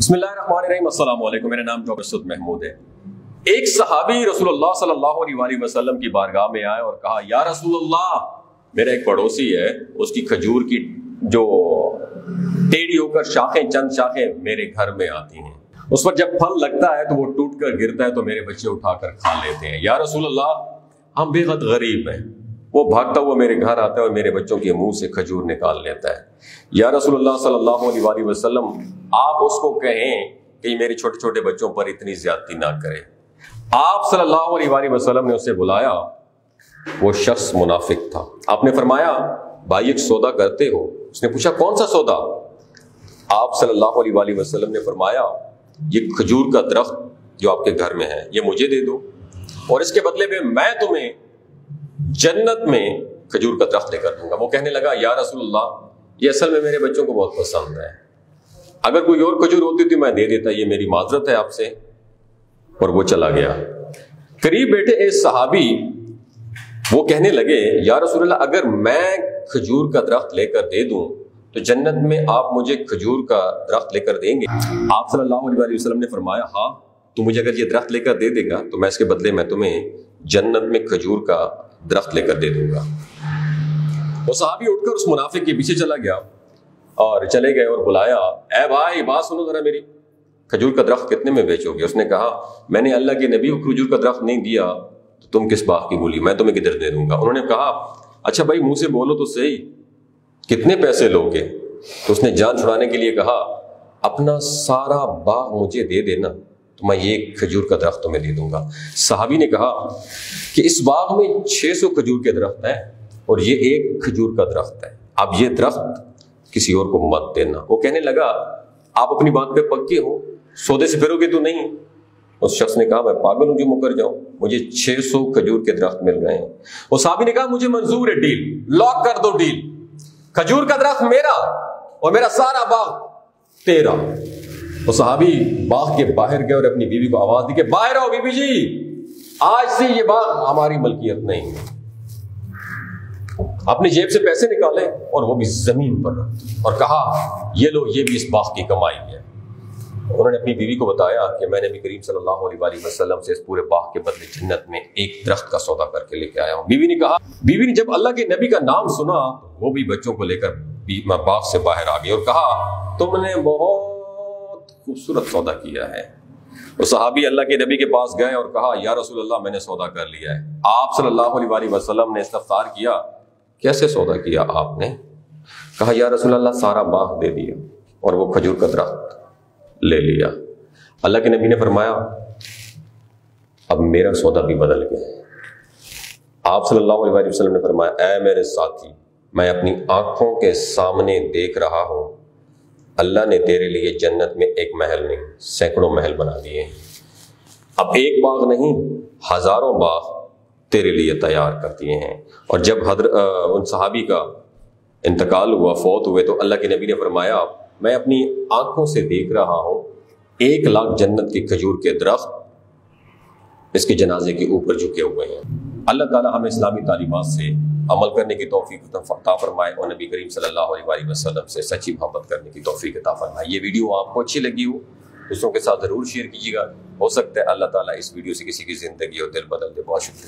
बिस्मिल्लाहिर्रहमानिर्रहीम। अस्सलाम वालेकुम। मेरा नाम डॉक्टर महमूद है। एक सहाबी रसूलुल्लाह सल्लल्लाहु अलैहि वसल्लम की बारगाह में आए और कहा, या रसूलुल्लाह, मेरा एक पड़ोसी है, उसकी खजूर की जो टेढ़ी होकर शाखें, चंद शाखें मेरे घर में आती हैं, उस पर जब फल लगता है तो वो टूट कर गिरता है तो मेरे बच्चे उठाकर खा लेते हैं। या रसूलुल्लाह, हम बेहद गरीब हैं। वो भागता हुआ मेरे घर आता है और मेरे बच्चों के मुंह से खजूर निकाल लेता है। या रसूलुल्लाह सल्लल्लाहु अलैहि वसल्लम, आप उसको कहें कि मेरे छोटे छोटे बच्चों पर इतनी ज्यादती ना करे। आप सल्लल्लाहु अलैहि वसल्लम ने उसे बुलाया। वो शख्स मुनाफिक था। आपने फरमाया, भाई एक सौदा करते हो? उसने पूछा, कौन सा सौदा? आप सल्लल्लाहु अलैहि वसल्लम ने फरमाया, ये खजूर का दरख्त जो आपके घर में है, ये मुझे दे दो और इसके बदले में मैं तुम्हें जन्नत में खजूर का दरख्त लेकर दूंगा। वो कहने लगा, या रसूलुल्लाह, ये असल में मेरे बच्चों को बहुत पसंद है, अगर कोई और खजूर होती तो मैं दे देता, ये मेरी माजरत है आपसे। और वो चला गया। करीब बैठे एक सहाबी वो कहने लगे, या रसूलुल्लाह, अगर मैं खजूर का दरख्त लेकर दे दूं तो जन्नत में आप मुझे खजूर का दरख्त लेकर देंगे? आप सल्लल्लाहु अलैहि वसल्लम ने फरमाया, हाँ, तू मुझे अगर ये दरख्त लेकर दे देगा तो मैं इसके बदले में तुम्हें जन्नत में खजूर का दरख्त लेकर दे दूंगा। वो सहाबी उठकर उस मुनाफिक के पीछे चला गया और चले गए और बुलाया, ए भाई, बात सुनो जरा मेरी, खजूर का दरख्त कितने में बेचोगे? उसने कहा, मैंने अल्लाह के नबी को खजूर का दरख्त नहीं दिया तो तुम किस बात की बोली, मैं तुम्हें किधर दे दूंगा। उन्होंने कहा, अच्छा भाई, मुंह से बोलो तो सही, कितने पैसे लोगे? तो उसने जान छुड़ाने के लिए कहा, अपना सारा बाग मुझे दे देना तो मैं ये खजूर का दरख्त तुम्हें दे दूंगा। सहाबी ने कहा कि इस बाग में 600 खजूर के दरख्त हैं और ये एक खजूर का दरख्त है, अब ये दरख्त किसी और को मत देना। वो कहने लगा, आप अपनी बात पे पक्के हो, सौदे से फिरोगे तो नहीं? उस शख्स ने कहा, मैं पागल हूं जो मुकर जाऊं, मुझे 600 खजूर के दरख्त मिल रहे हैं। वो सहाबी ने कहा, मुझे मंजूर है, डील लॉक कर दो, डील, खजूर का दरख्त मेरा और मेरा सारा बाग तेरा। वो सहाबी बाग के बाहर गए और अपनी बीवी को आवाज दी कि बाहर आओ बीवी जी, आज से ये बाग हमारी मलकियत नहीं है। अपनी जेब से पैसे निकाले और वो भी जमीन पर रख और कहा, ये लो, ये भी इस बाग की कमाई है। उन्होंने अपनी बीवी को बताया कि मैंने नबी करीम सल्लल्लाहु अलैहि वसल्लम से इस पूरे बाग के बदले जन्नत में एक दरख्त का सौदा करके लेके आया हूं। बीवी ने जब अल्लाह के नबी का नाम सुना तो वो भी बच्चों को लेकर बाग से बाहर आ गई और कहा, तुमने बहुत खूबसूरत सौदा किया है। वो सहाबी अल्लाह के नबी के पास गए और कहा, या रसूलुल्लाह, मैंने सौदा कर लिया है। आप सल्लल्लाहु अलैहि वसल्लम ने इस्तफ्तार किया, कैसे सौदा किया आपने? कहा, या रसूलुल्लाह, सारा बाग दे दिया और वो खजूर का दरख्त ले लिया। अल्लाह के नबी ने फरमाया, अब मेरा सौदा भी बदल गया। आप सल्लल्लाहु अलैहि वसल्लम ने फरमाया, ऐ मेरे साथी, मैं अपनी आंखों के सामने देख रहा हूं, अल्लाह ने तेरे लिए जन्नत में एक महल नहीं, सैकड़ों महल बना दिए। अब एक बाग नहीं, हजारों बाग तेरे लिए तैयार कर दिए हैं। और जब उन सहाबी का इंतकाल हुआ, फौत हुए, तो अल्लाह के नबी ने फरमाया, मैं अपनी आंखों से देख रहा हूं 1 लाख जन्नत के खजूर के दरख्त इसके जनाजे के ऊपर झुके हुए हैं। अल्लाह ताला हमें इस्लामी तालीमात से अमल करने की तौफीक अता फरमाए और नबी करीम सल्लल्लाहु अलैहि वसल्लम से सच्ची मोहब्बत करने की तौफीक अता फरमाए। ये वीडियो आपको अच्छी लगी हो, दूसरों के साथ जरूर शेयर कीजिएगा। हो सकता है अल्लाह ताला इस वीडियो से किसी की जिंदगी और दिल बदल दे। बहुत शुक्रिया।